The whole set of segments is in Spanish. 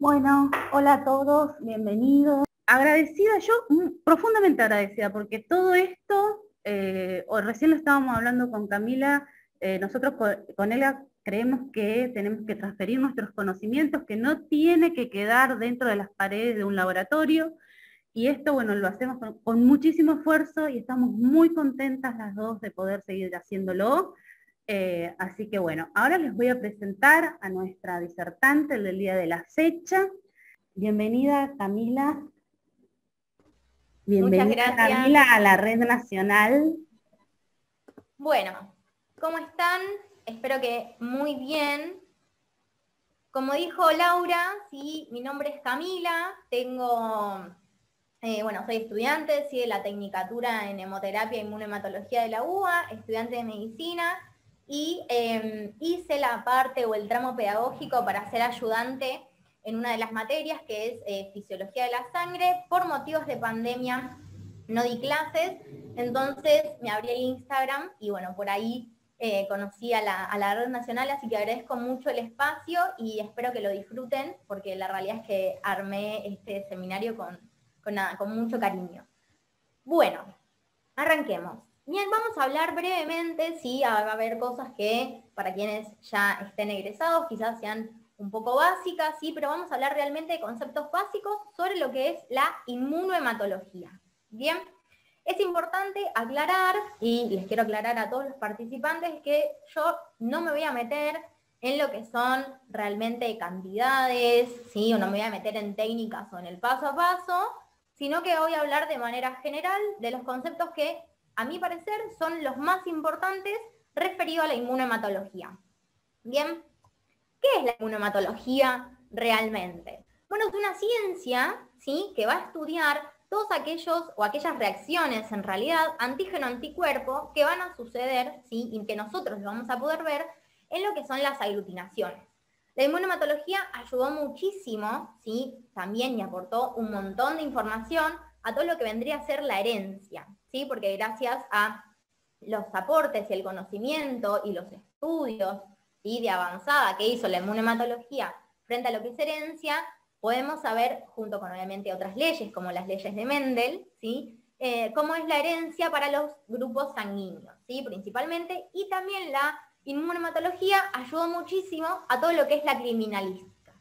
Bueno, hola a todos, bienvenidos. Agradecida, yo profundamente agradecida, porque todo esto, o recién lo estábamos hablando con Camila, nosotros con ella creemos que tenemos que transferir nuestros conocimientos, que no tiene que quedar dentro de las paredes de un laboratorio, y esto, bueno, lo hacemos con muchísimo esfuerzo y estamos muy contentas las dos de poder seguir haciéndolo. Así que bueno, ahora les voy a presentar a nuestra disertante del día de la fecha. Bienvenida Camila, Muchas bienvenida gracias. Camila a la Red Nacional. Bueno, ¿cómo están? Espero que muy bien. Como dijo Laura, sí, mi nombre es Camila, soy estudiante, sí, de la Tecnicatura en Hemoterapia e Inmunohematología de la UBA, estudiante de Medicina, y hice la parte o el tramo pedagógico para ser ayudante en una de las materias, que es Fisiología de la Sangre. Por motivos de pandemia no di clases, entonces me abrí el Instagram y bueno, por ahí conocí a la Red Nacional, así que agradezco mucho el espacio y espero que lo disfruten, porque la realidad es que armé este seminario con mucho cariño. Bueno, arranquemos. Bien, vamos a hablar brevemente, sí, va a haber cosas que para quienes ya estén egresados quizás sean un poco básicas, sí, pero vamos a hablar realmente de conceptos básicos sobre lo que es la inmunohematología. Bien, es importante aclarar, y les quiero aclarar a todos los participantes, que yo no me voy a meter en lo que son realmente cantidades, ¿sí? O no me voy a meter en técnicas o en el paso a paso, sino que voy a hablar de manera general de los conceptos que, a mi parecer, son los más importantes referidos a la inmunohematología. Bien, ¿qué es la inmunohematología realmente? Bueno, es una ciencia, ¿sí?, que va a estudiar todos aquellos o aquellas reacciones, en realidad, antígeno-anticuerpo, que van a suceder, ¿sí?, y que nosotros lo vamos a poder ver en lo que son las aglutinaciones. La inmunohematología ayudó muchísimo, ¿sí?, también, y aportó un montón de información a todo lo que vendría a ser la herencia, ¿sí?, porque gracias a los aportes y el conocimiento y los estudios, ¿sí?, de avanzada que hizo la inmunohematología frente a lo que es herencia, podemos saber, junto con obviamente otras leyes, como las leyes de Mendel, ¿sí?, cómo es la herencia para los grupos sanguíneos, ¿sí?, principalmente, y también la inmunohematología ayudó muchísimo a todo lo que es la criminalística.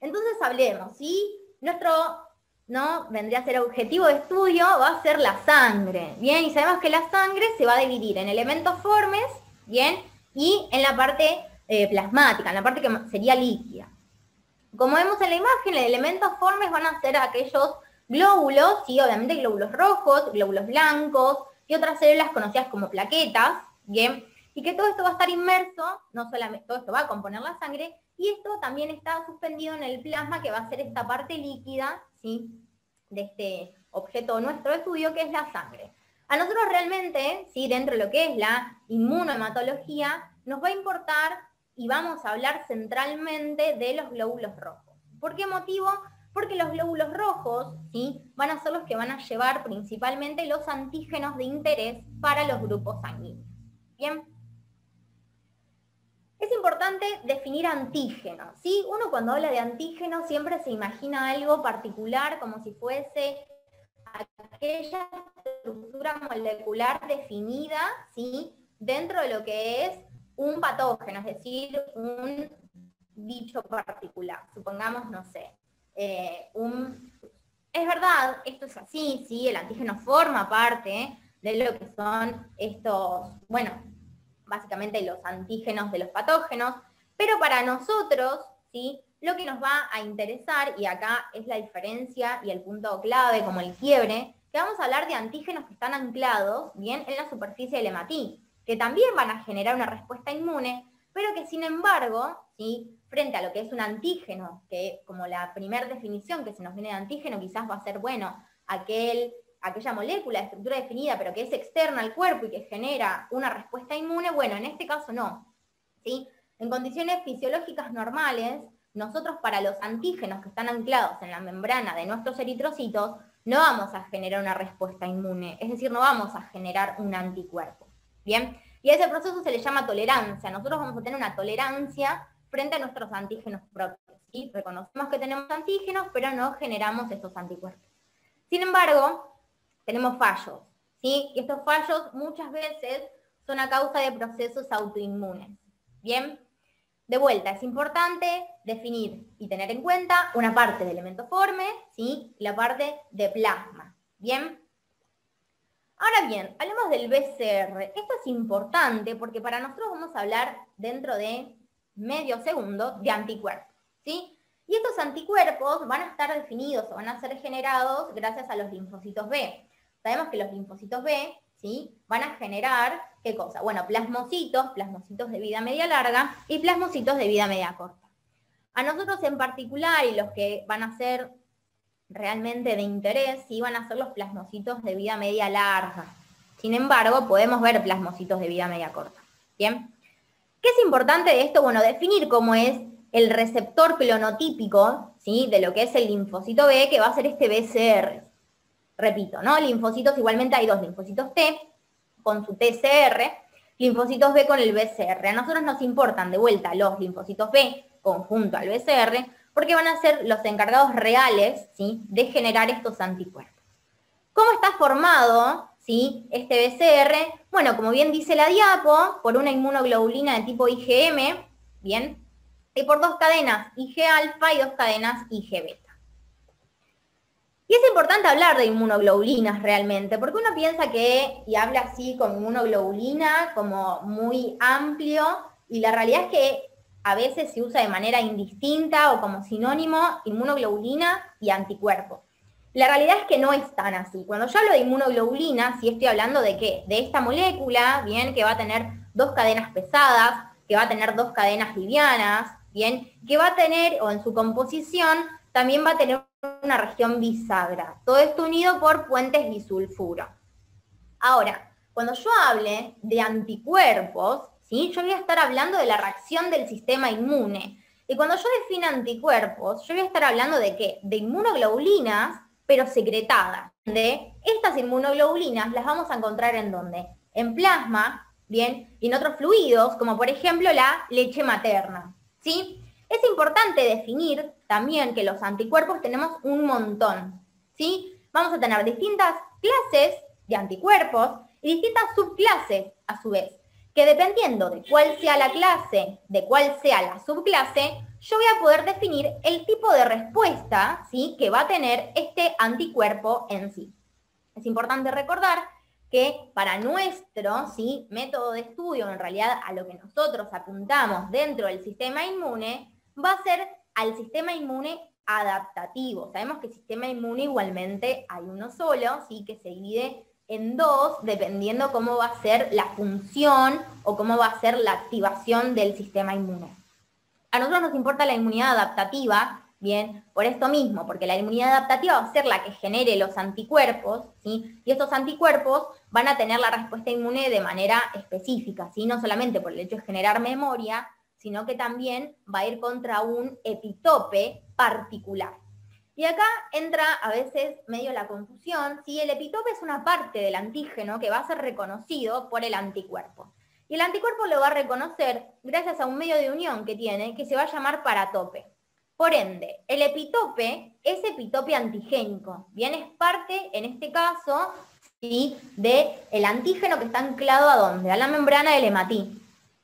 Entonces hablemos, ¿sí? Nuestro, ¿no?, vendría a ser objetivo de estudio, va a ser la sangre, ¿bien? Y sabemos que la sangre se va a dividir en elementos formes, ¿bien?, y en la parte plasmática, en la parte que sería líquida. Como vemos en la imagen, los elementos formes van a ser aquellos glóbulos, ¿sí?, obviamente glóbulos rojos, glóbulos blancos y otras células conocidas como plaquetas, ¿bien? Y que todo esto va a estar inmerso, no solamente todo esto va a componer la sangre, y esto también está suspendido en el plasma, que va a ser esta parte líquida, ¿sí?, de este objeto nuestro de estudio, que es la sangre. A nosotros realmente, ¿sí?, dentro de lo que es la inmunohematología, nos va a importar y vamos a hablar centralmente de los glóbulos rojos. ¿Por qué motivo? Porque los glóbulos rojos, ¿sí?, van a ser los que van a llevar principalmente los antígenos de interés para los grupos sanguíneos. Bien. Es importante definir antígenos, ¿sí? Uno cuando habla de antígenos siempre se imagina algo particular, como si fuese aquella estructura molecular definida, ¿sí?, dentro de lo que es un patógeno, es decir, un bicho particular. Supongamos, no sé, es verdad, esto es así, ¿sí? El antígeno forma parte de lo que son estos, bueno, básicamente los antígenos de los patógenos, pero para nosotros, ¿sí?, lo que nos va a interesar, y acá es la diferencia y el punto clave, como el quiebre, que vamos a hablar de antígenos que están anclados, bien, en la superficie del hematí, que también van a generar una respuesta inmune, pero que sin embargo, ¿sí?, frente a lo que es un antígeno, que como la primera definición que se nos viene de antígeno quizás va a ser, bueno, aquella molécula de estructura definida, pero que es externa al cuerpo y que genera una respuesta inmune, bueno, en este caso no, ¿sí? En condiciones fisiológicas normales, nosotros para los antígenos que están anclados en la membrana de nuestros eritrocitos, no vamos a generar una respuesta inmune, es decir, no vamos a generar un anticuerpo, ¿bien? Y a ese proceso se le llama tolerancia. Nosotros vamos a tener una tolerancia frente a nuestros antígenos propios. ¿sí? Reconocemos que tenemos antígenos, pero no generamos estos anticuerpos. Sin embargo, tenemos fallos, ¿sí? Y estos fallos muchas veces son a causa de procesos autoinmunes. Bien, de vuelta, es importante definir y tener en cuenta una parte de elementoforme, ¿sí? Y la parte de plasma. Bien. Ahora bien, hablemos del BCR. Esto es importante porque para nosotros vamos a hablar dentro de medio segundo de anticuerpos, ¿sí? Y estos anticuerpos van a estar definidos o van a ser generados gracias a los linfocitos B. Sabemos que los linfocitos B, ¿sí? Van a generar, ¿qué cosa? Bueno, plasmocitos de vida media larga y plasmocitos de vida media corta. A nosotros en particular, y los que van a ser realmente de interés, sí van a ser los plasmocitos de vida media larga. Sin embargo, podemos ver plasmocitos de vida media corta. ¿Bien? ¿Qué es importante de esto? Bueno, definir cómo es el receptor clonotípico, ¿sí? De lo que es el linfocito B, que va a ser este BCR. Repito, ¿no? Linfocitos, igualmente hay dos linfocitos T con su TCR, linfocitos B con el BCR. A nosotros nos importan de vuelta los linfocitos B conjunto al BCR, porque van a ser los encargados reales, ¿sí? De generar estos anticuerpos. ¿Cómo está formado, ¿sí? Este BCR? Bueno, como bien dice la diapo, por una inmunoglobulina de tipo IgM, ¿bien? Y por dos cadenas Ig alfa y dos cadenas Ig beta. Y es importante hablar de inmunoglobulinas realmente, porque uno piensa que, y habla así con inmunoglobulina como muy amplio, y la realidad es que a veces se usa de manera indistinta o como sinónimo inmunoglobulina y anticuerpo. La realidad es que no es tan así. Cuando yo hablo de inmunoglobulina, sí estoy hablando de ¿qué? De esta molécula, bien, que va a tener dos cadenas pesadas, que va a tener dos cadenas livianas, bien, que va a tener, o en su composición, también va a tener una región bisagra. Todo esto unido por puentes bisulfuro. Ahora, cuando yo hable de anticuerpos, ¿sí? Yo voy a estar hablando de la reacción del sistema inmune. Y cuando yo defino anticuerpos, yo voy a estar hablando de ¿qué? De inmunoglobulinas, pero secretadas. De estas inmunoglobulinas las vamos a encontrar ¿en dónde? En plasma, ¿bien? Y en otros fluidos, como por ejemplo la leche materna, ¿sí? Es importante definir también que los anticuerpos tenemos un montón, ¿sí? Vamos a tener distintas clases de anticuerpos y distintas subclases, a su vez, que dependiendo de cuál sea la clase, de cuál sea la subclase, yo voy a poder definir el tipo de respuesta, ¿sí? Que va a tener este anticuerpo en sí. Es importante recordar que para nuestro, ¿sí? Método de estudio, en realidad a lo que nosotros apuntamos dentro del sistema inmune, va a ser al sistema inmune adaptativo. Sabemos que el sistema inmune igualmente hay uno solo, ¿sí? Que se divide en dos, dependiendo cómo va a ser la función o cómo va a ser la activación del sistema inmune. A nosotros nos importa la inmunidad adaptativa, bien, por esto mismo, porque la inmunidad adaptativa va a ser la que genere los anticuerpos, ¿sí? Y estos anticuerpos van a tener la respuesta inmune de manera específica, ¿sí? No solamente por el hecho de generar memoria, sino que también va a ir contra un epitope particular. Y acá entra a veces medio la confusión, ¿sí? El epitope es una parte del antígeno que va a ser reconocido por el anticuerpo. Y el anticuerpo lo va a reconocer gracias a un medio de unión que tiene, que se va a llamar paratope. Por ende, el epitope es epitope antigénico. Bien, es parte, en este caso, ¿sí? Del antígeno que está anclado ¿a dónde? A la membrana del hematí.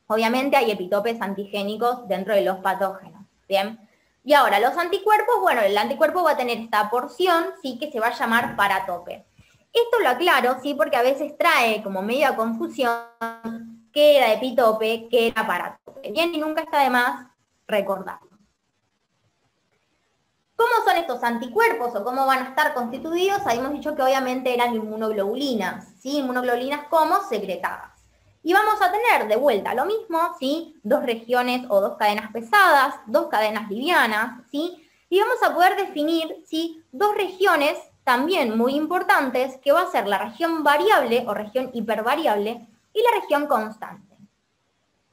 Obviamente hay epitopes antigénicos dentro de los patógenos. Bien. Y ahora, los anticuerpos, bueno, el anticuerpo va a tener esta porción, sí, que se va a llamar paratope. Esto lo aclaro, sí, porque a veces trae como media confusión qué era epitope, qué era paratope. Bien, y nunca está de más recordarlo. ¿Cómo son estos anticuerpos o cómo van a estar constituidos? Habíamos dicho que obviamente eran inmunoglobulinas, ¿sí? Inmunoglobulinas como secretadas. Y vamos a tener de vuelta lo mismo, ¿sí? Dos regiones o dos cadenas pesadas, dos cadenas livianas, ¿sí? Y vamos a poder definir, ¿sí? Dos regiones también muy importantes, que va a ser la región variable o región hipervariable y la región constante.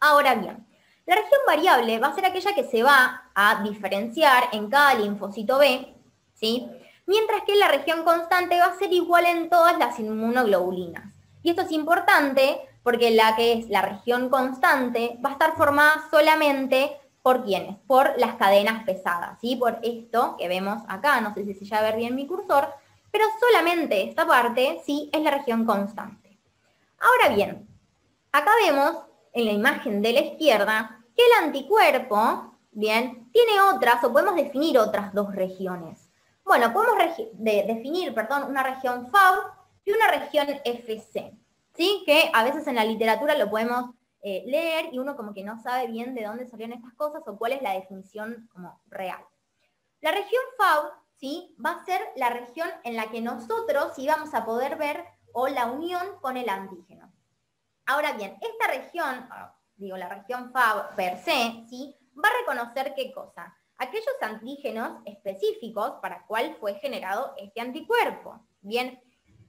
Ahora bien, la región variable va a ser aquella que se va a diferenciar en cada linfocito B, ¿sí? Mientras que la región constante va a ser igual en todas las inmunoglobulinas. Y esto es importante porque la que es la región constante va a estar formada solamente ¿Por quiénes? Por las cadenas pesadas, ¿sí? Por esto que vemos acá, no sé si se llega a ver bien mi cursor, pero solamente esta parte, sí, es la región constante. Ahora bien, acá vemos en la imagen de la izquierda que el anticuerpo, bien, tiene otras, o podemos definir otras dos regiones. Bueno, podemos definir, una región FAB y una región FC, ¿sí? Que a veces en la literatura lo podemos leer y uno como que no sabe bien de dónde salieron estas cosas o cuál es la definición como real. La región FAB, ¿sí? Va a ser la región en la que nosotros sí vamos a poder ver o la unión con el antígeno. Ahora bien, esta región, la región FAB per se, ¿sí? Va a reconocer ¿qué cosa? Aquellos antígenos específicos para cuál fue generado este anticuerpo. Bien,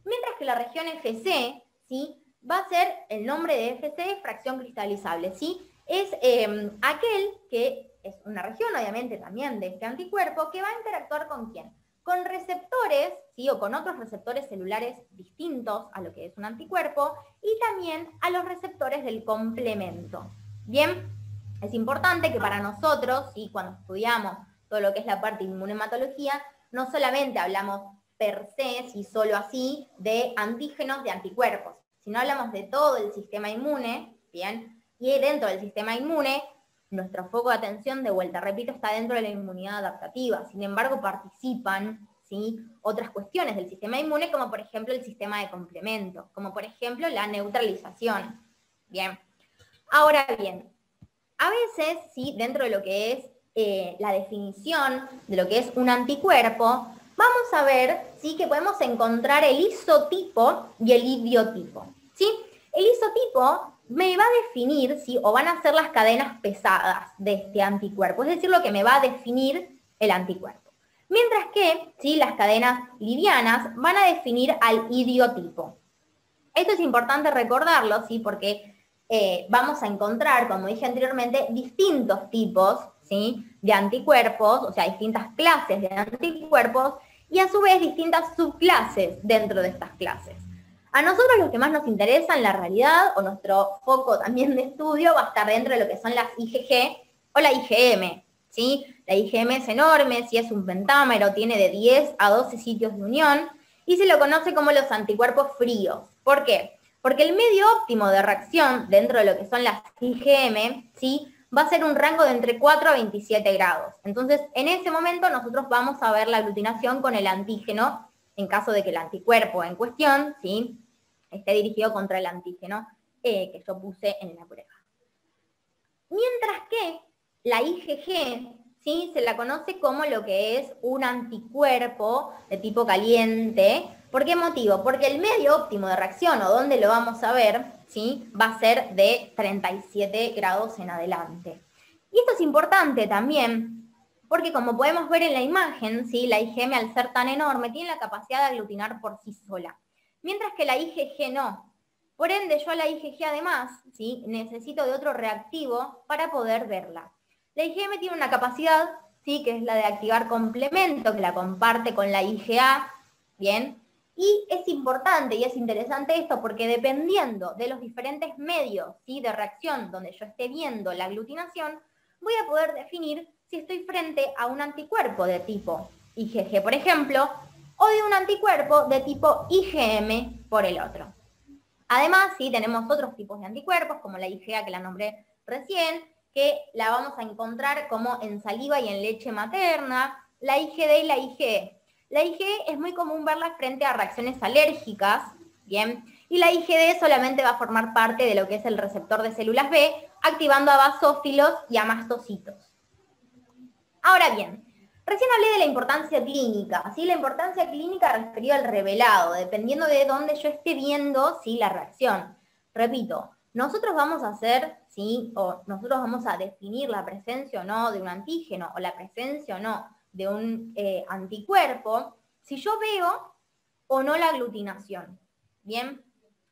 mientras que la región FC, ¿sí? Va a ser el nombre de FC, fracción cristalizable, ¿sí? Es aquel que es una región, obviamente, también de este anticuerpo, que va a interactuar ¿con quién? Con receptores, ¿sí? O con otros receptores celulares distintos a lo que es un anticuerpo, y también a los receptores del complemento. Bien, es importante que para nosotros, ¿sí? Cuando estudiamos todo lo que es la parte de inmunematología, no solamente hablamos per se, si solo así, de antígenos, de anticuerpos, sino hablamos de todo el sistema inmune, ¿bien? Y dentro del sistema inmune, nuestro foco de atención, de vuelta, repito, está dentro de la inmunidad adaptativa. Sin embargo, participan, ¿sí? Otras cuestiones del sistema inmune, como por ejemplo el sistema de complemento, como por ejemplo la neutralización. Bien. Ahora bien, a veces, ¿sí? Dentro de lo que es la definición de lo que es un anticuerpo, vamos a ver, ¿sí? Que podemos encontrar el isotipo y el idiotipo, ¿sí? El isotipo me va a definir, ¿sí? O van a ser las cadenas pesadas de este anticuerpo, es decir, lo que me va a definir el anticuerpo. Mientras que, ¿sí? Las cadenas livianas van a definir al idiotipo. Esto es importante recordarlo, ¿sí? Porque vamos a encontrar, como dije anteriormente, distintos tipos, ¿sí? De anticuerpos, o sea, distintas clases de anticuerpos, y a su vez distintas subclases dentro de estas clases. A nosotros lo que más nos interesa en la realidad, o nuestro foco también de estudio, va a estar dentro de lo que son las IgG o la IgM, ¿sí? La IgM es enorme, si es un pentámero, tiene de 10 a 12 sitios de unión, y se lo conoce como los anticuerpos fríos. ¿Por qué? Porque el medio óptimo de reacción dentro de lo que son las IgM, ¿sí? Va a ser un rango de entre 4 a 27 grados. Entonces, en ese momento nosotros vamos a ver la aglutinación con el antígeno, en caso de que el anticuerpo en cuestión, ¿sí? Esté dirigido contra el antígeno que yo puse en la prueba. Mientras que la IgG, ¿sí? Se la conoce como lo que es un anticuerpo de tipo caliente. ¿Por qué motivo? Porque el medio óptimo de reacción, o donde lo vamos a ver, ¿sí? Va a ser de 37 grados en adelante. Y esto es importante también, porque como podemos ver en la imagen, ¿sí? La IgM, al ser tan enorme, tiene la capacidad de aglutinar por sí sola, mientras que la IgG no. Por ende, yo a la IgG además, ¿sí? Necesito de otro reactivo para poder verla. La IgM tiene una capacidad, ¿sí? Que es la de activar complemento, que la comparte con la IgA, ¿bien? Y es importante y es interesante esto porque dependiendo de los diferentes medios, ¿sí? De reacción donde yo esté viendo la aglutinación, voy a poder definir si estoy frente a un anticuerpo de tipo IgG, por ejemplo, o de un anticuerpo de tipo IgM por el otro. Además, sí, tenemos otros tipos de anticuerpos, como la IgA que la nombré recién, que la vamos a encontrar como en saliva y en leche materna, la IgD y la IgE. La IgE es muy común verla frente a reacciones alérgicas, ¿bien? Y la IgD solamente va a formar parte de lo que es el receptor de células B, activando a basófilos y a mastocitos. Ahora bien, recién hablé de la importancia clínica, ¿sí? La importancia clínica referida al revelado, dependiendo de dónde yo esté viendo, ¿sí? La reacción. Repito, nosotros vamos a hacer, ¿sí? O nosotros vamos a definir la presencia o no de un antígeno, o la presencia o no de un anticuerpo, si yo veo o no la aglutinación, ¿bien?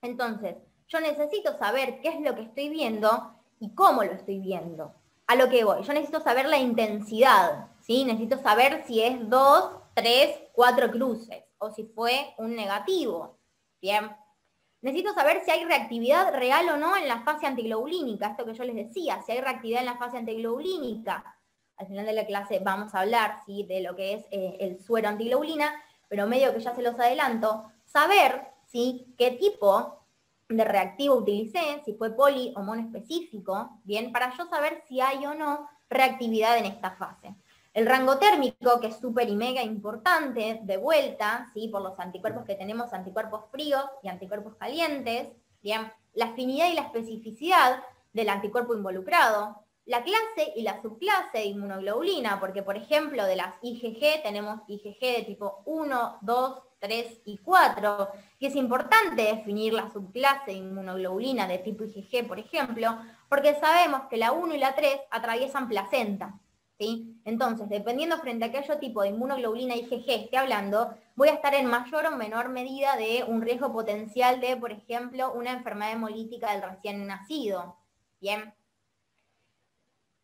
Entonces, yo necesito saber qué es lo que estoy viendo y cómo lo estoy viendo. A lo que voy, yo necesito saber la intensidad, ¿sí? Necesito saber si es 2, 3, 4 cruces, o si fue un negativo, ¿bien? necesito saber si hay reactividad real o no en la fase antiglobulínica, esto que yo les decía, si hay reactividad en la fase antiglobulínica. Al final de la clase vamos a hablar, ¿sí?, de lo que es el suero antiglobulina, pero medio que ya se los adelanto, saber, ¿sí?, qué tipo de reactivo utilicé, si fue poli o monoespecífico, bien, para yo saber si hay o no reactividad en esta fase. El rango térmico, que es súper y mega importante, de vuelta, ¿sí?, por los anticuerpos que tenemos, anticuerpos fríos y anticuerpos calientes, bien, la afinidad y la especificidad del anticuerpo involucrado, la clase y la subclase de inmunoglobulina, porque por ejemplo de las IgG tenemos IgG de tipo 1, 2, 3 y 4, y es importante definir la subclase de inmunoglobulina de tipo IgG, por ejemplo, porque sabemos que la 1 y la 3 atraviesan placenta, ¿sí? Entonces, dependiendo frente a qué tipo de inmunoglobulina IgG esté hablando, voy a estar en mayor o menor medida de un riesgo potencial de, por ejemplo, una enfermedad hemolítica del recién nacido, ¿bien?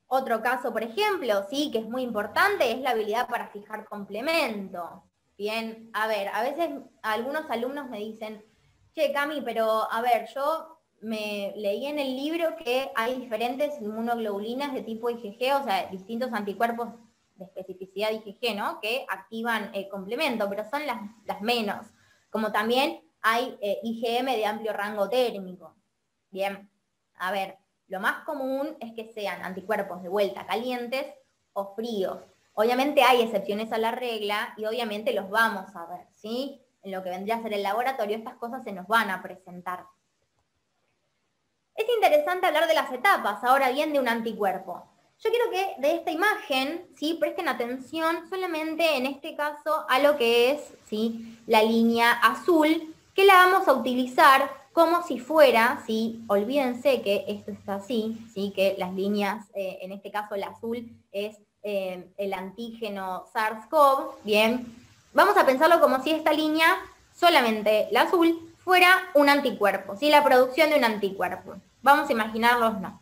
Otro caso, por ejemplo, sí, que es muy importante, es la habilidad para fijar complemento. Bien, a ver, a veces algunos alumnos me dicen, che, Cami, pero a ver, yo me leí en el libro que hay diferentes inmunoglobulinas de tipo IgG, o sea, distintos anticuerpos de especificidad IgG, ¿no?, que activan el complemento, pero son las menos. Como también hay IgM de amplio rango térmico. Bien, a ver, lo más común es que sean anticuerpos de vuelta calientes o fríos. Obviamente hay excepciones a la regla y obviamente los vamos a ver, ¿sí? En lo que vendría a ser el laboratorio, estas cosas se nos van a presentar. Es interesante hablar de las etapas, ahora bien, de un anticuerpo. Yo quiero que de esta imagen, ¿sí?, presten atención solamente en este caso a lo que es, ¿sí?, la línea azul, que la vamos a utilizar como si fuera, ¿sí?, olvídense que esto está así, ¿sí?, que las líneas, en este caso el azul es el antígeno SARS-CoV, bien, vamos a pensarlo como si esta línea, solamente la azul, fuera un anticuerpo, ¿sí?, la producción de un anticuerpo. Vamos a imaginarlos, no.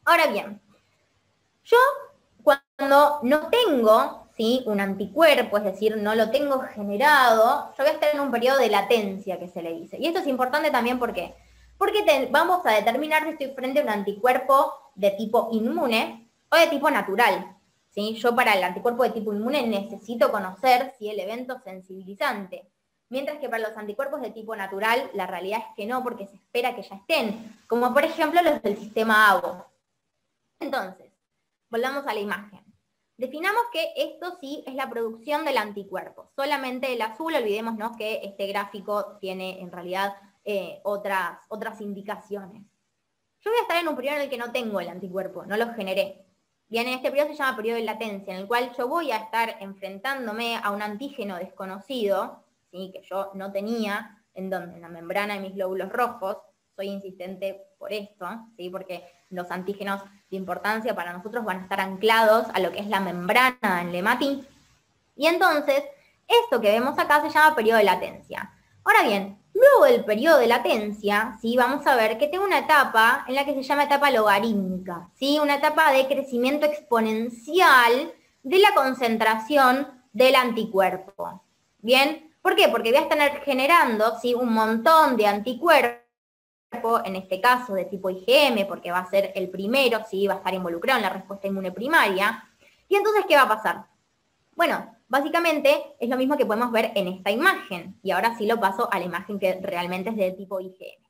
Ahora bien, yo cuando no tengo, ¿sí?, un anticuerpo, es decir, no lo tengo generado, yo voy a estar en un periodo de latencia, que se le dice. Y esto es importante también, ¿por qué? Porque vamos a determinar si estoy frente a un anticuerpo de tipo inmune o de tipo natural, ¿sí? Yo para el anticuerpo de tipo inmune necesito conocer si el evento sensibilizante. Mientras que para los anticuerpos de tipo natural, la realidad es que no, porque se espera que ya estén, como por ejemplo los del sistema ABO. Entonces, volvamos a la imagen. Definamos que esto sí es la producción del anticuerpo. Solamente el azul, olvidémonos que este gráfico tiene en realidad otras indicaciones. Yo voy a estar en un periodo en el que no tengo el anticuerpo, no lo generé. Bien, este periodo se llama periodo de latencia, en el cual yo voy a estar enfrentándome a un antígeno desconocido, ¿sí?, que yo no tenía, en donde en la membrana de mis glóbulos rojos. Soy insistente por esto, ¿sí?, porque los antígenos de importancia para nosotros van a estar anclados a lo que es la membrana en Lematin. Y entonces, esto que vemos acá se llama periodo de latencia. Ahora bien, luego del periodo de latencia, ¿sí?, vamos a ver que tengo una etapa en la que se llama etapa logarítmica, ¿sí?, una etapa de crecimiento exponencial de la concentración del anticuerpo. ¿Bien? ¿Por qué? Porque voy a estar generando, ¿sí?, un montón de anticuerpos, en este caso de tipo IgM, porque va a ser el primero, ¿sí?, va a estar involucrado en la respuesta inmune primaria. Y entonces, ¿qué va a pasar? Bueno, básicamente es lo mismo que podemos ver en esta imagen, y ahora sí lo paso a la imagen que realmente es de tipo IgM.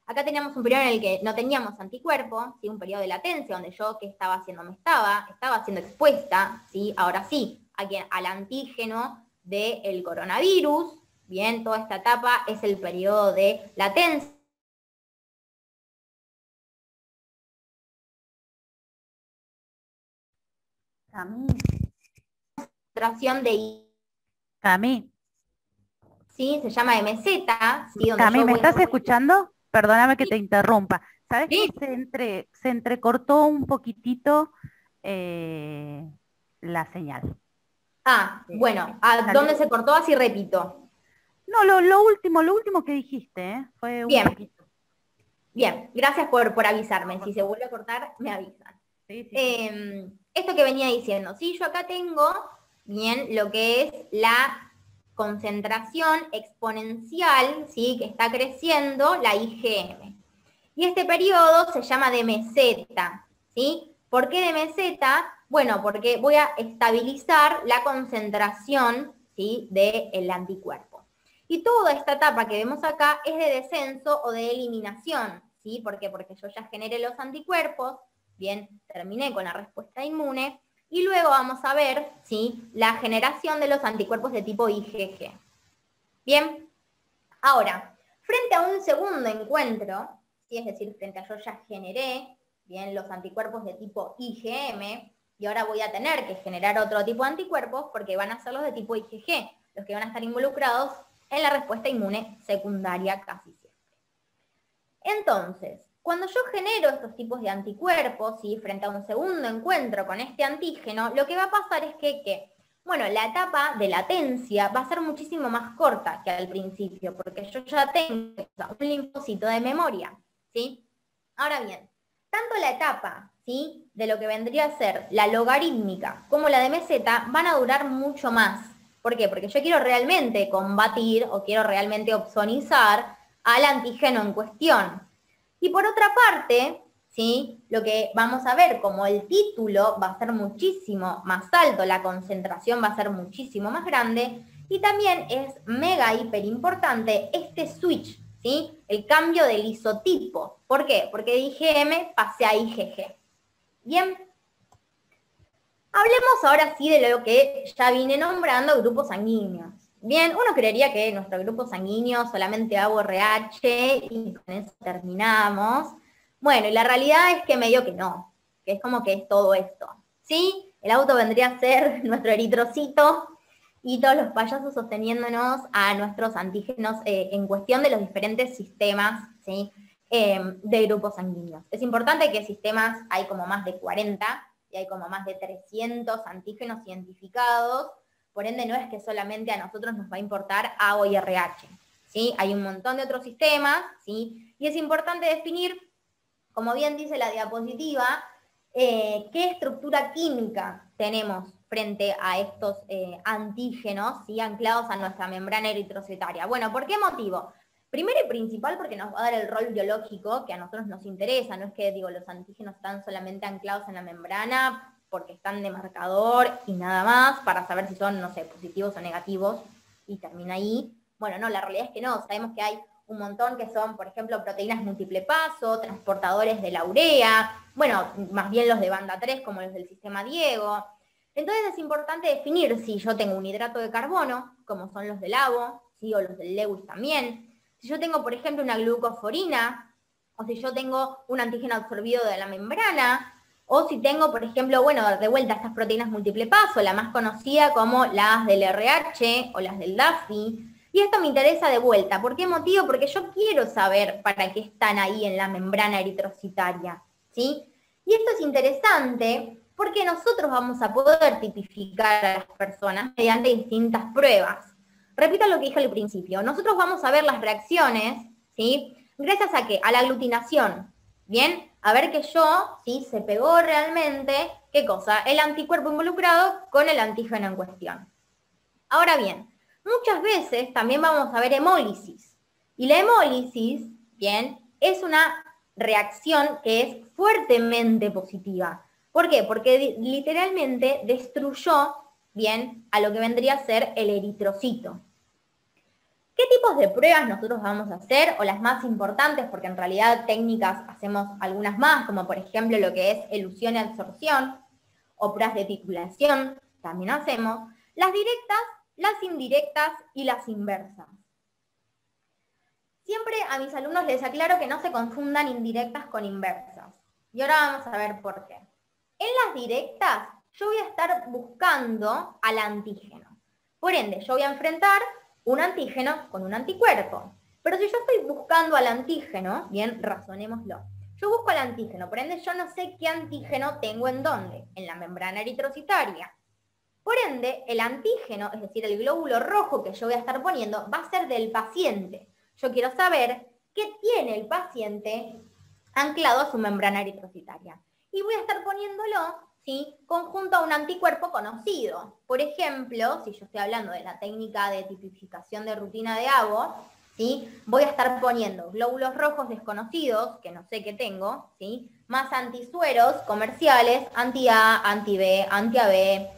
Acá teníamos un periodo en el que no teníamos anticuerpos, ¿sí?, un periodo de latencia, donde yo, ¿qué estaba haciendo? Estaba siendo expuesta, ¿sí?, ahora sí, al antígeno del coronavirus. Bien, toda esta etapa es el periodo de latencia. Cami, Concentración de Cami, ¿sí? Se llama MZ, ¿sí? Donde Cami, yo ¿me voy a estás estar... escuchando? Perdóname que Sí, te interrumpa. ¿Sabes que sí. se entrecortó un poquitito eh, la señal? Ah, bueno, ¿a Salió. dónde se cortó? Así repito. No, lo último que dijiste, fue un Bien, poquito. bien. Gracias por No, avisarme. por Si se favor. vuelve a cortar, me avisan. Sí, sí, sí. Esto que venía diciendo, ¿sí? Yo acá tengo, bien, lo que es la concentración exponencial, ¿sí? Que está creciendo la IgM. Y este periodo se llama de meseta, ¿sí? ¿Por qué de meseta? Bueno, porque voy a estabilizar la concentración, ¿sí? del anticuerpo. Y toda esta etapa que vemos acá es de descenso o de eliminación, ¿sí? ¿Por qué? Porque yo ya generé los anticuerpos, bien, terminé con la respuesta inmune, y luego vamos a ver, ¿sí? La generación de los anticuerpos de tipo IgG. Bien, ahora, frente a un segundo encuentro, ¿sí? Es decir, frente a yo ya generé, bien, los anticuerpos de tipo IgM, y ahora voy a tener que generar otro tipo de anticuerpos porque van a ser los de tipo IgG, los que van a estar involucrados en la respuesta inmune secundaria casi siempre. Entonces, cuando yo genero estos tipos de anticuerpos, ¿sí? Frente a un segundo encuentro con este antígeno, lo que va a pasar es que bueno, la etapa de latencia va a ser muchísimo más corta que al principio, porque yo ya tengo un linfocito de memoria, ¿sí? Ahora bien, tanto la etapa, ¿sí? De lo que vendría a ser la logarítmica como la de meseta van a durar mucho más. ¿Por qué? Porque yo quiero realmente combatir o quiero realmente opsonizar al antígeno en cuestión. Y por otra parte, ¿sí? Lo que vamos a ver, como el título va a ser muchísimo más alto, la concentración va a ser muchísimo más grande, y también es mega hiper importante este switch, ¿sí? El cambio del isotipo. ¿Por qué? Porque de IgM pasé a IgG. Bien. Hablemos ahora sí de lo que ya vine nombrando, grupos sanguíneos. Bien, uno creería que nuestro grupo sanguíneo solamente hago RH y con eso terminamos. Bueno, y la realidad es que medio que no, que es como que es todo esto. ¿Sí? El auto vendría a ser nuestro eritrocito y todos los payasos sosteniéndonos a nuestros antígenos en cuestión de los diferentes sistemas, ¿sí? De grupos sanguíneos. Es importante que sistemas hay como más de 40 y hay como más de 300 antígenos identificados. Por ende, no es que solamente a nosotros nos va a importar AO y RH, ¿sí? Hay un montón de otros sistemas, ¿sí? Y es importante definir, como bien dice la diapositiva, qué estructura química tenemos frente a estos antígenos, ¿sí? Anclados a nuestra membrana eritrocitaria. Bueno, ¿por qué motivo? Primero y principal porque nos va a dar el rol biológico que a nosotros nos interesa. No es que, digo, los antígenos están solamente anclados en la membrana porque están de marcador y nada más, para saber si son, no sé, positivos o negativos, y termina ahí. Bueno, no, la realidad es que no. Sabemos que hay un montón que son, por ejemplo, proteínas múltiple paso, transportadores de la urea, bueno, más bien los de banda 3, como los del sistema Diego. Entonces es importante definir si yo tengo un hidrato de carbono, como son los del ABO, ¿sí? O los del Lewis también. Si yo tengo, por ejemplo, una glucoforina, o si yo tengo un antígeno absorbido de la membrana, o si tengo, por ejemplo, bueno, de vuelta estas proteínas múltiple paso, la más conocida como las del RH o las del DAFI. Y esto me interesa de vuelta. ¿Por qué motivo? Porque yo quiero saber para qué están ahí en la membrana eritrocitaria, ¿sí? Y esto es interesante porque nosotros vamos a poder tipificar a las personas mediante distintas pruebas. Repito lo que dije al principio. Nosotros vamos a ver las reacciones, ¿sí? Gracias a ¿qué? A la aglutinación, ¿bien? A ver que yo, ¿sí? Se pegó realmente, ¿qué cosa? El anticuerpo involucrado con el antígeno en cuestión. Ahora bien, muchas veces también vamos a ver hemólisis. Y la hemólisis, ¿bien? Es una reacción que es fuertemente positiva. ¿Por qué? Porque literalmente destruyó, ¿bien? A lo que vendría a ser el eritrocito. ¿Qué tipos de pruebas nosotros vamos a hacer? O las más importantes, porque en realidad técnicas hacemos algunas más, como por ejemplo lo que es elusión y absorción, o pruebas de titulación, también hacemos. Las directas, las indirectas y las inversas. Siempre a mis alumnos les aclaro que no se confundan indirectas con inversas. Y ahora vamos a ver por qué. En las directas, yo voy a estar buscando al antígeno. Por ende, yo voy a enfrentar un antígeno con un anticuerpo. Pero si yo estoy buscando al antígeno, bien, razonémoslo. Yo busco al antígeno, por ende yo no sé qué antígeno tengo en dónde, en la membrana eritrocitaria. Por ende, el antígeno, es decir, el glóbulo rojo que yo voy a estar poniendo, va a ser del paciente. Yo quiero saber qué tiene el paciente anclado a su membrana eritrocitaria. Y voy a estar poniéndolo, ¿sí? Conjunto a un anticuerpo conocido. Por ejemplo, si yo estoy hablando de la técnica de tipificación de rutina de Avo, ¿sí? Voy a estar poniendo glóbulos rojos desconocidos, que no sé qué tengo, ¿sí? Más antisueros comerciales, anti-A, anti-B, anti-AB,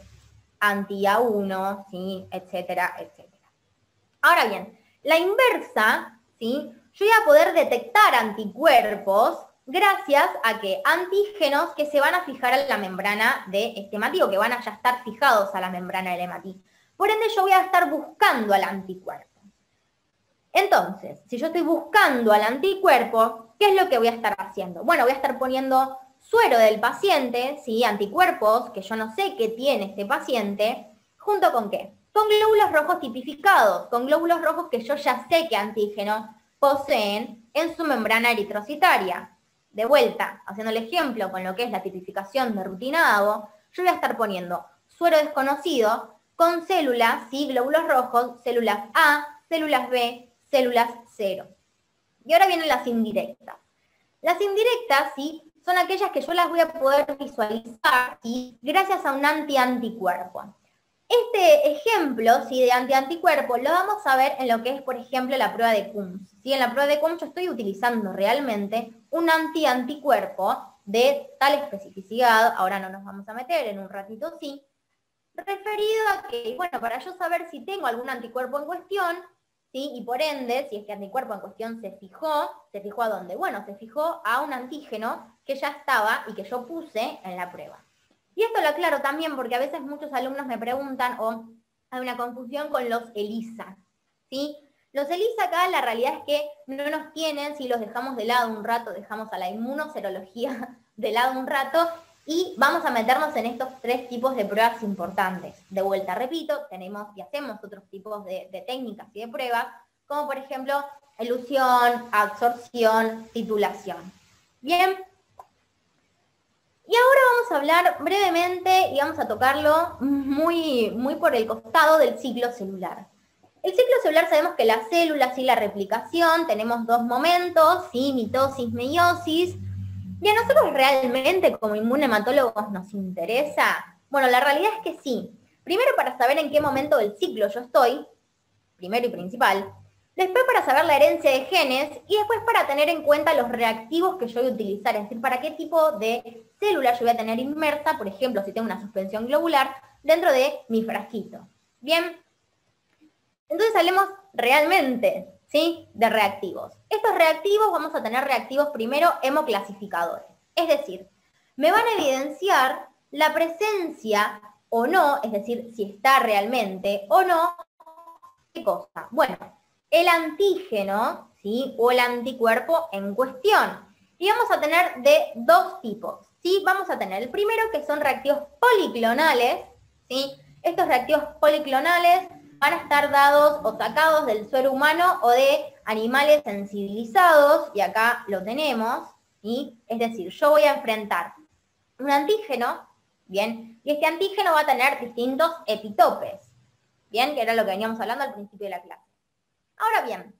anti-A1, ¿sí? Etcétera, etcétera. Ahora bien, la inversa, ¿sí? Yo voy a poder detectar anticuerpos gracias a que antígenos que se van a fijar a la membrana de este hematí, o que van a ya estar fijados a la membrana del hematí. Por ende, yo voy a estar buscando al anticuerpo. Entonces, si yo estoy buscando al anticuerpo, ¿qué es lo que voy a estar haciendo? Bueno, voy a estar poniendo suero del paciente, ¿sí? Anticuerpos que yo no sé qué tiene este paciente, ¿junto con qué? Con glóbulos rojos tipificados, con glóbulos rojos que yo ya sé qué antígenos poseen en su membrana eritrocitaria. De vuelta, haciendo el ejemplo con lo que es la tipificación de rutina Avo, yo voy a estar poniendo suero desconocido con células, ¿sí? Glóbulos rojos, células A, células B, células 0. Y ahora vienen las indirectas. Las indirectas, ¿sí? Son aquellas que yo las voy a poder visualizar, ¿sí? Gracias a un anticuerpo. Este ejemplo, ¿sí? De anticuerpo lo vamos a ver en lo que es, por ejemplo, la prueba de Coombs, ¿sí? En la prueba de Coombs yo estoy utilizando realmente un anticuerpo de tal especificidad, ahora no nos vamos a meter, en un ratito sí, referido a que, bueno, para yo saber si tengo algún anticuerpo en cuestión, ¿sí? Y por ende, si este anticuerpo en cuestión ¿se fijó a dónde? Bueno, se fijó a un antígeno que ya estaba y que yo puse en la prueba. Y esto lo aclaro también porque a veces muchos alumnos me preguntan, o hay una confusión con los ELISA, ¿sí? Los ELISA acá la realidad es que no nos tienen, si los dejamos de lado un rato, dejamos a la inmunoserología de lado un rato, y vamos a meternos en estos 3 tipos de pruebas importantes. De vuelta, repito, tenemos y hacemos otros tipos de técnicas y de pruebas, como por ejemplo, elusión, absorción, titulación. Bien. Y ahora vamos a hablar brevemente y vamos a tocarlo muy por el costado del ciclo celular. El ciclo celular sabemos que las células y la replicación tenemos 2 momentos, ¿sí? Mitosis, meiosis. ¿Y a nosotros realmente como inmunematólogos nos interesa? Bueno, la realidad es que sí. Primero para saber en qué momento del ciclo yo estoy, primero y principal. Después para saber la herencia de genes y después para tener en cuenta los reactivos que yo voy a utilizar, es decir, para qué tipo de célula yo voy a tener inmersa, por ejemplo, si tengo una suspensión globular, dentro de mi frasquito. Bien, entonces hablemos realmente, ¿sí? De reactivos. Estos reactivos vamos a tener reactivos primero hemoclasificadores. Es decir, me van a evidenciar la presencia o no, es decir, si está realmente o no, ¿qué cosa? Bueno, el antígeno, ¿sí? O el anticuerpo en cuestión. Y vamos a tener de 2 tipos, ¿sí? Vamos a tener el primero, que son reactivos policlonales, ¿sí? Estos reactivos policlonales van a estar dados o sacados del suero humano o de animales sensibilizados, y acá lo tenemos, ¿sí? Es decir, yo voy a enfrentar un antígeno, ¿bien? Y este antígeno va a tener distintos epitopes, ¿bien? Que era lo que veníamos hablando al principio de la clase. Ahora bien,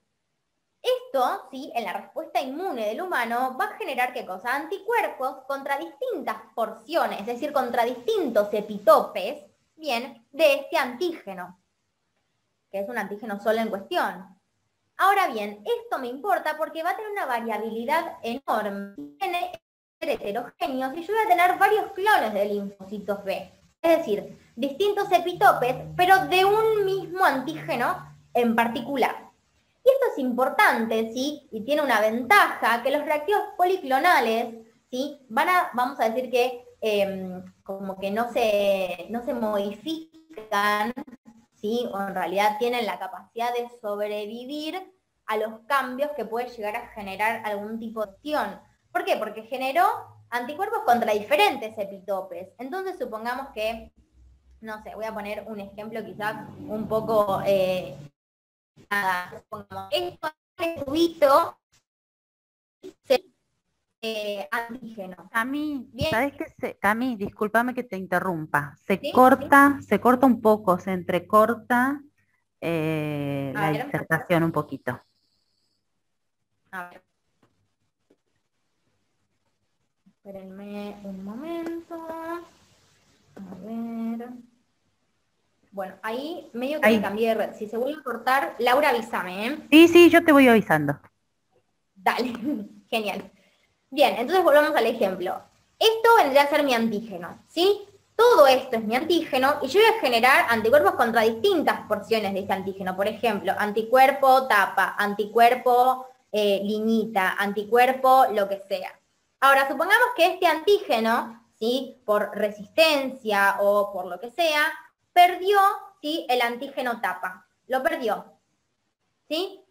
esto, ¿sí? En la respuesta inmune del humano va a generar, ¿qué cosa? Anticuerpos contra distintas porciones, es decir, contra distintos epitopes, ¿bien? De este antígeno, que es un antígeno solo en cuestión. Ahora bien, esto me importa porque va a tener una variabilidad enorme, tiene heterogéneos, y yo voy a tener varios clones de linfocitos B. Es decir, distintos epitopes, pero de un mismo antígeno en particular. Y esto es importante, ¿sí? Y tiene una ventaja, que los reactivos policlonales, ¿sí? Vamos a decir que como que no se modifican, ¿sí? O en realidad tienen la capacidad de sobrevivir a los cambios que puede llegar a generar algún tipo de acción. ¿Por qué? Porque generó anticuerpos contra diferentes epitopes. Entonces supongamos que, no sé, voy a poner un ejemplo quizás un poco, supongamos, este tubito antígeno. ¿Sabes qué? Cami, discúlpame que te interrumpa. ¿Sí? Se corta un poco, se entrecorta la ver. disertación un poquito. A ver. Espérenme un momento. A ver. Bueno, ahí medio que Ahí. me cambié de red. Si se vuelve a cortar, Laura, avísame, ¿eh? Sí, sí, yo te voy avisando. Dale, genial. Bien, entonces volvamos al ejemplo. Esto vendría a ser mi antígeno, ¿sí? Todo esto es mi antígeno y yo voy a generar anticuerpos contra distintas porciones de este antígeno. Por ejemplo, anticuerpo tapa, anticuerpo liñita, anticuerpo lo que sea. Ahora, supongamos que este antígeno, ¿sí? Por resistencia o por lo que sea, perdió, ¿sí? El antígeno tapa. Lo perdió, ¿sí?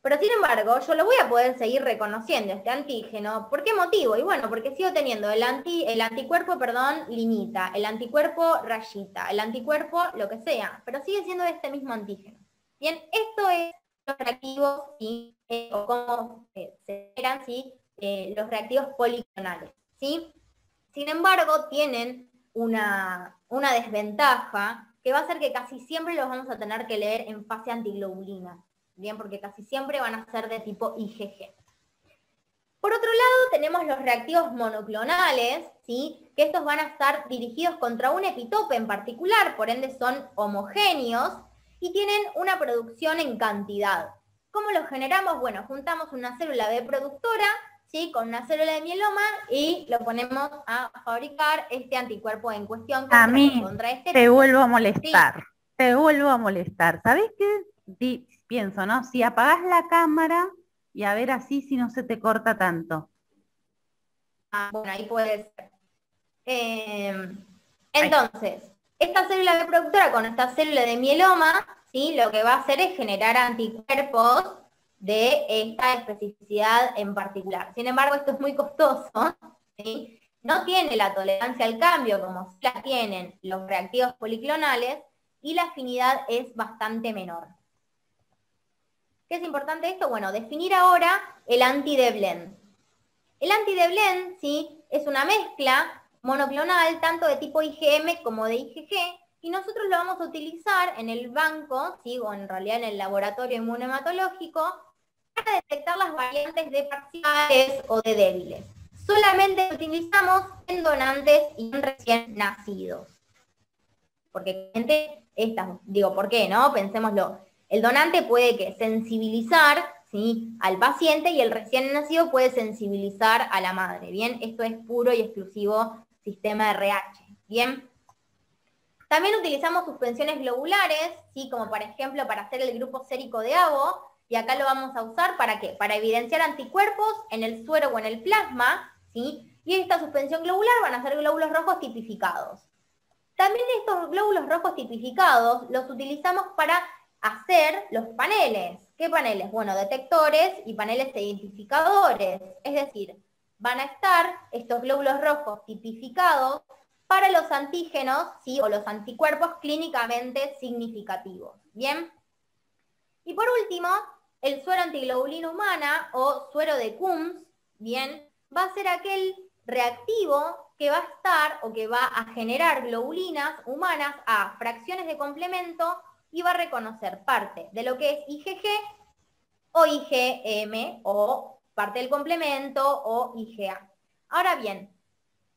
Pero sin embargo, yo lo voy a poder seguir reconociendo este antígeno. ¿Por qué motivo? Y bueno, porque sigo teniendo el anticuerpo, liñita, el anticuerpo rayita, el anticuerpo lo que sea, pero sigue siendo este mismo antígeno. Bien, esto es los reactivos, ¿sí? O cómo se generan, ¿sí? Los reactivos policlonales, ¿sí? Sin embargo, tienen una desventaja que va a ser que casi siempre los vamos a tener que leer en fase antiglobulina. Bien, porque casi siempre van a ser de tipo IgG. Por otro lado, tenemos los reactivos monoclonales, ¿sí? Que estos van a estar dirigidos contra un epitope en particular, por ende son homogéneos y tienen una producción en cantidad. ¿Cómo los generamos? Bueno, juntamos una célula B productora, ¿sí? Con una célula de mieloma y lo ponemos a fabricar este anticuerpo en cuestión A mí contra este te epitope. vuelvo a molestar, Sí. te vuelvo a molestar. ¿Sabés qué? Pienso, ¿no? Si apagás la cámara y a ver así si no se te corta tanto. Bueno, ahí puede ser. Ahí. Entonces, esta célula reproductora con esta célula de mieloma, ¿sí? Lo que va a hacer es generar anticuerpos de esta especificidad en particular. Sin embargo, esto es muy costoso, ¿sí? No tiene la tolerancia al cambio como sí la tienen los reactivos policlonales y la afinidad es bastante menor. ¿Qué es importante esto? Bueno, definir ahora el anti-de-Blend. El anti-de-Blend, ¿sí? Es una mezcla monoclonal tanto de tipo IgM como de IgG, y nosotros lo vamos a utilizar en el banco, ¿sí? O en realidad en el laboratorio inmunohematológico, para detectar las variantes de parciales o de débiles. Solamente lo utilizamos en donantes y en recién nacidos. Porque digo, ¿por qué? ¿No? Pensémoslo. El donante puede que sensibilizar, ¿sí? Al paciente y el recién nacido puede sensibilizar a la madre. Bien, esto es puro y exclusivo sistema RH. Bien. También utilizamos suspensiones globulares, ¿sí? Como por ejemplo para hacer el grupo sérico de Avo, y acá lo vamos a usar ¿para qué? Para evidenciar anticuerpos en el suero o en el plasma, ¿sí? Y esta suspensión globular van a ser glóbulos rojos tipificados. También estos glóbulos rojos tipificados los utilizamos para hacer los paneles. ¿Qué paneles? Bueno, detectores y paneles identificadores. Es decir, van a estar estos glóbulos rojos tipificados para los antígenos, ¿sí? O los anticuerpos clínicamente significativos. ¿Bien? Y por último, el suero antiglobulina humana o suero de Coombs, ¿bien? Va a ser aquel reactivo que va a estar o que va a generar globulinas humanas a fracciones de complemento y va a reconocer parte de lo que es IgG o IgM o parte del complemento o IgA. Ahora bien,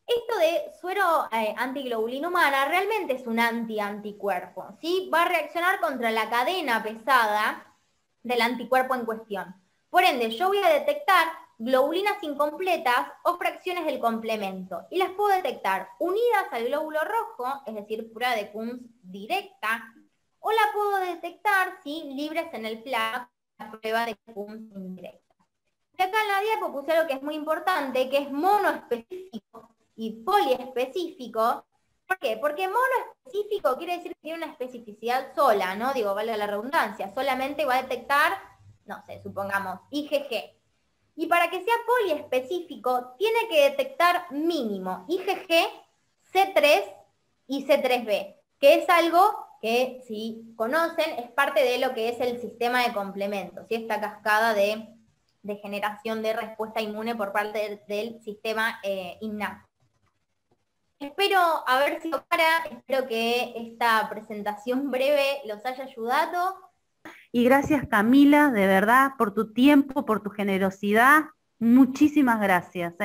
esto de suero antiglobulina humana realmente es un anticuerpo, ¿sí? Va a reaccionar contra la cadena pesada del anticuerpo en cuestión. Por ende, yo voy a detectar globulinas incompletas o fracciones del complemento y las puedo detectar unidas al glóbulo rojo, es decir, prueba de Coombs directa, o la puedo detectar, ¿sí? Libres en el plasma, la prueba de Coombs indirecta. Y acá en la diapo puse algo que es muy importante, que es monoespecífico y poliespecífico. ¿Por qué? Porque monoespecífico quiere decir que tiene una especificidad sola, ¿no? Digo, vale la redundancia. Solamente va a detectar, no sé, supongamos, IgG. Y para que sea poliespecífico, tiene que detectar mínimo IgG, C3 y C3b, que es algo que, si conocen, es parte de lo que es el sistema de complementos, ¿sí? Esta cascada de generación de respuesta inmune por parte del sistema innato. Espero haber sido clara, espero que esta presentación breve los haya ayudado. Y gracias Camila, de verdad, por tu tiempo, por tu generosidad. Muchísimas gracias.